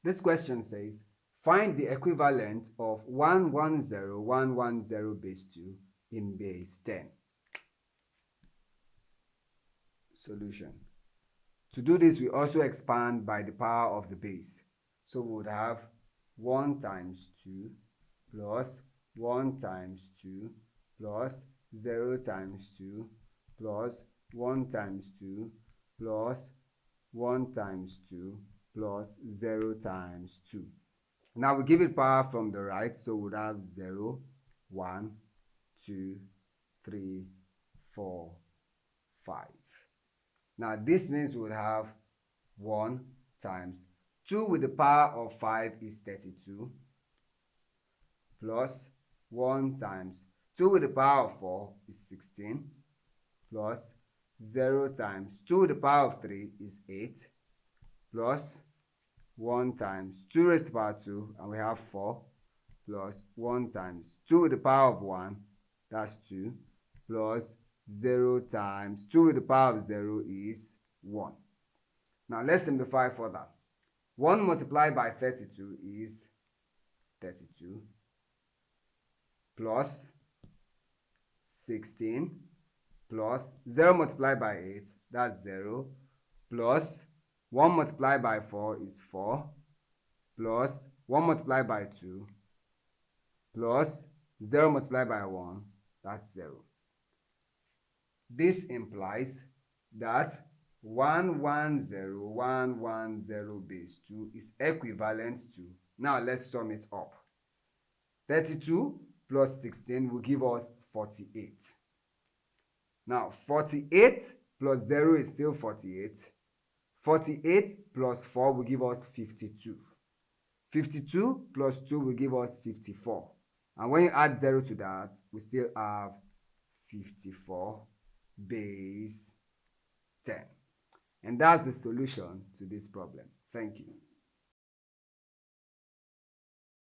This question says, find the equivalent of 110 base 2 in base 10. Solution. To do this, we also expand by the power of the base. So we would have 1 times 2 plus 1 times 2 plus 0 times 2 plus 1 times 2 plus 1 times 2 plus 0 times 2. Now we give it power from the right, so we would have 0, 1, 2, 3, 4, 5. Now this means we would have 1 times 2 with the power of 5 is 32 plus 1 times 2 with the power of 4 is 16 plus 0 times 2 with the power of 3 is 8 plus 1 times 2 raised to the power 2, and we have 4 plus 1 times 2 with the power of 1, that's 2, plus 0 times 2 with the power of 0 is 1. Now let's simplify further. 1 multiplied by 32 is 32 plus 16 plus 0 multiplied by 8, that's 0, plus 1 multiplied by 4 is 4, plus 1 multiplied by 2, plus 0 multiplied by 1, that's 0. This implies that 110 base 2 is equivalent to, now let's sum it up. 32 plus 16 will give us 48. Now 48 plus 0 is still 48. 48 plus 4 will give us 52. 52 plus 2 will give us 54. And when you add 0 to that, we still have 54 base 10. And that's the solution to this problem. Thank you.